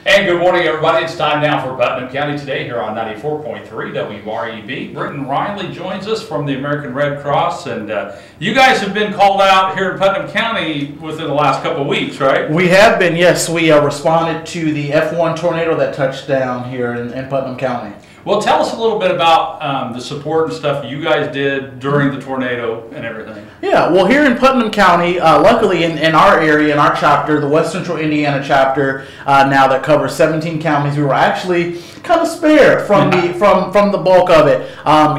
And good morning, everybody. It's time now for Putnam County Today here on 94.3 WREB. Britton Riley joins us from the American Red Cross, and you guys have been called out here in Putnam County within the last couple of weeks, right? We have been, yes. We responded to the F1 tornado that touched down here in Putnam County. Well, tell us a little bit about the support and stuff you guys did during the tornado and everything. Yeah, well, here in Putnam County, luckily in our area, in our chapter, the West Central Indiana chapter, now that covers 17 counties, we were actually kind of spared from the bulk of it.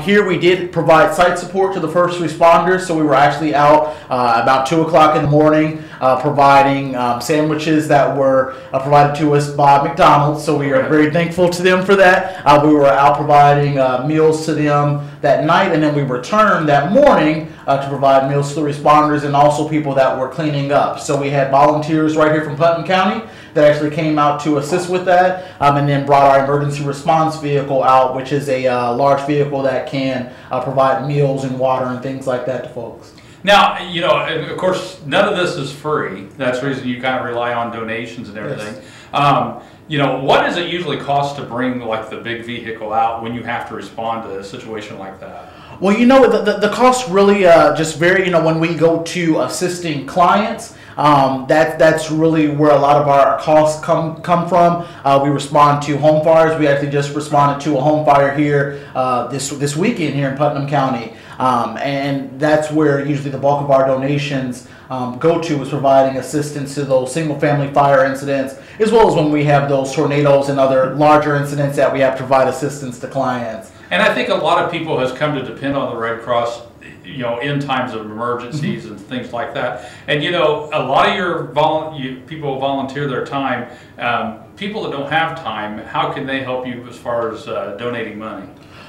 Here we did provide site support to the first responders, so we were actually out about 2 o'clock in the morning providing sandwiches that were provided to us by McDonald's, so we are very thankful to them for that. We were out providing meals to them that night, and then we returned that morning to provide meals to the responders and also people that were cleaning up. So we had volunteers right here from Putnam County that actually came out to assist with that, and then brought our emergency response vehicle out, which is a large vehicle that can provide meals and water and things like that to folks. Now, you know, of course, none of this is free. That's the reason you kind of rely on donations and everything. Yes. You know, what does it usually cost to bring like the big vehicle out when you have to respond to a situation like that? Well, you know, the costs really just vary. You know, when we go to assisting clients, that's really where a lot of our costs come from. We respond to home fires. We actually just responded to a home fire here this weekend here in Putnam County, and that's where usually the bulk of our donations go to, is providing assistance to those single-family fire incidents, as well as when we have those tornadoes and other larger incidents that we have to provide assistance to clients. And I think a lot of people has come to depend on the Red Cross, you know, in times of emergencies and things like that. And you know, a lot of your people volunteer their time. People that don't have time, how can they help you as far as donating money?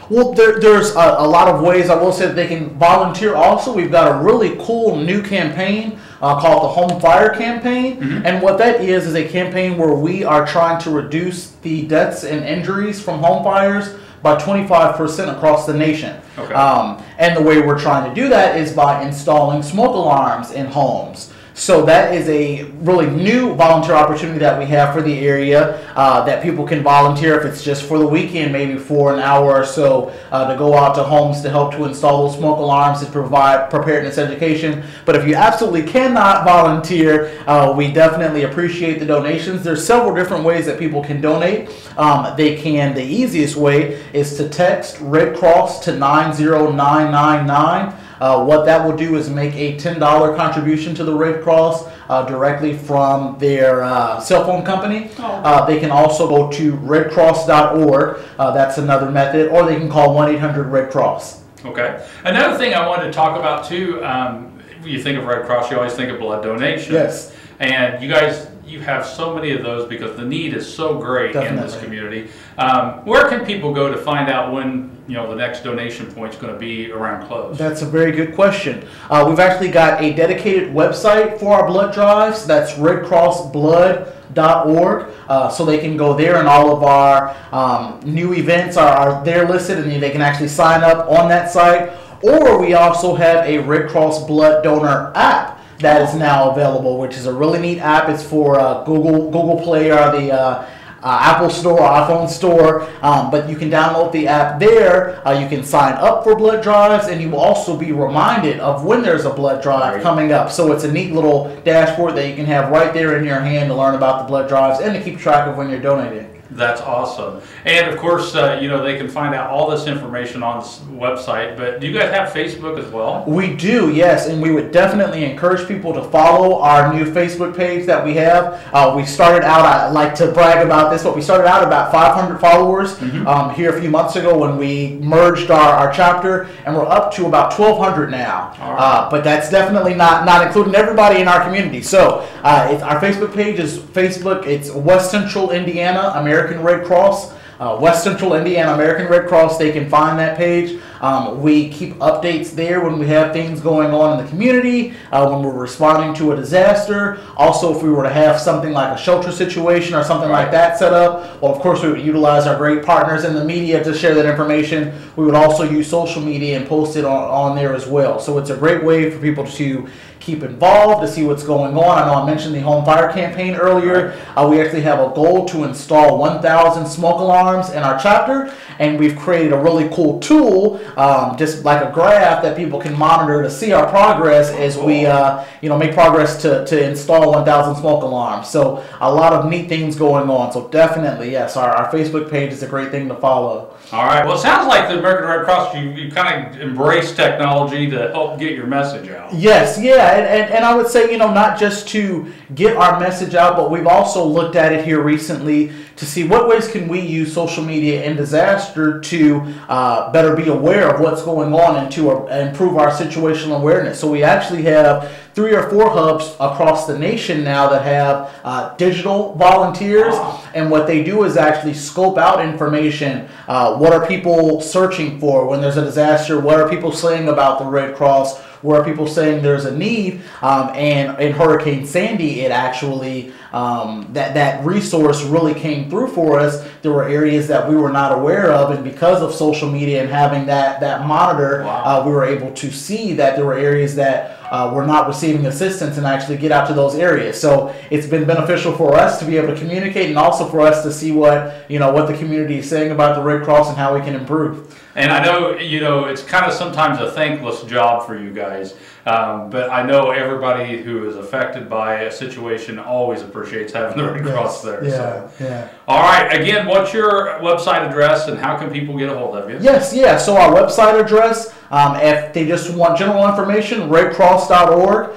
Well, there's a lot of ways. I will say that they can volunteer also. We've got a really cool new campaign called the Home Fire Campaign. And what that is a campaign where we are trying to reduce the deaths and injuries from home fires by 25% across the nation. Okay. And the way we're trying to do that is by installing smoke alarms in homes. So that is a really new volunteer opportunity that we have for the area, that people can volunteer if it's just for the weekend, maybe for an hour or so, to go out to homes to help to install those smoke alarms and provide preparedness education. But if you absolutely cannot volunteer, we definitely appreciate the donations. There's several different ways that people can donate. The easiest way is to text Red Cross to 90999. What that will do is make a $10 contribution to the Red Cross directly from their cell phone company. They can also go to redcross.org. That's another method, or they can call 1-800-RED-CROSS. Okay. Another thing I wanted to talk about too, when you think of Red Cross, you always think of blood donation. Yes. And you have so many of those because the need is so great in this community. Where can people go to find out when, you know, the next donation point is going to be around close? That's a very good question. We've actually got a dedicated website for our blood drives. That's redcrossblood.org. So they can go there, and all of our new events are there listed, and they can actually sign up on that site. Or we also have a Red Cross Blood Donor app that is now available, which is a really neat app. It's for Google Play or the Apple Store or iPhone Store, but you can download the app there. You can sign up for blood drives, and you will also be reminded of when there's a blood drive coming up. So it's a neat little dashboard that you can have right there in your hand to learn about the blood drives and to keep track of when you're donating. That's awesome. And of course, you know, they can find out all this information on this website, but do you guys have Facebook as well? We do, yes, and we would definitely encourage people to follow our new Facebook page that we have. We started out, I like to brag about this, but we started out about 500 followers here a few months ago when we merged our chapter, and we're up to about 1,200 now. But that's definitely not including everybody in our community. So our Facebook page is it's West Central Indiana American Red Cross. West Central Indiana American Red Cross. They can find that page. We keep updates there when we have things going on in the community, when we're responding to a disaster. Also, if we were to have something like a shelter situation or something like that set up, well, of course, we would utilize our great partners in the media to share that information. We would also use social media and post it on there as well. So it's a great way for people to keep involved, to see what's going on. I know I mentioned the home fire campaign earlier. We actually have a goal to install 1,000 smoke alarms in our chapter, and we've created a really cool tool, just like a graph that people can monitor to see our progress as we make progress to install 1,000 smoke alarms. So a lot of neat things going on. So definitely, yes, our Facebook page is a great thing to follow. All right. Well, it sounds like the American Red Cross, you kind of embrace technology to help get your message out. Yes, yeah, and I would say, not just to get our message out, but we've also looked at it here recently to see what ways can we use social media in disaster to better be aware of what's going on and to improve our situational awareness. So we actually have 3 or 4 hubs across the nation now that have digital volunteers, and what they do is actually scope out information. What are people searching for when there's a disaster? What are people saying about the Red Cross? Where are people saying there's a need? And in Hurricane Sandy, it actually, that resource really came through for us. There were areas that we were not aware of, and because of social media and having that monitor, we were able to see that there were areas that were not receiving assistance and actually get out to those areas. So it's been beneficial for us to be able to communicate, and also for us to see what the community is saying about the Red Cross and how we can improve. And I know, it's kind of sometimes a thankless job for you guys, but I know everybody who is affected by a situation always appreciates having the Red Cross there. Yeah. All right. Again, what's your website address and how can people get a hold of you? Yes, yeah. So our website address, if they just want general information, redcross.org.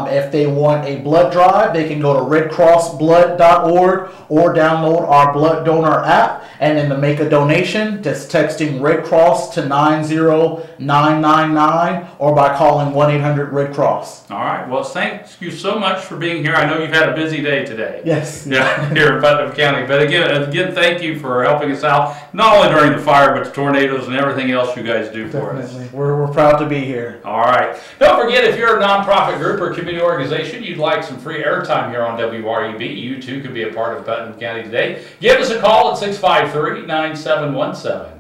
If they want a blood drive, they can go to redcrossblood.org or download our blood donor app. And then to make a donation, just texting Red Cross to 90999 or by calling 1-800-RED-CROSS. All right. Well, thank you so much for being here. I know you've had a busy day today. Yes. Yeah, here in Putnam County. But again, thank you for helping us out, not only during the fire, but the tornadoes and everything else you guys do for us. We're proud to be here. All right. Don't forget, if you're a nonprofit group or community organization, you'd like some free airtime here on WRUB, you too could be a part of Putnam County Today. Give us a call at 653-9717.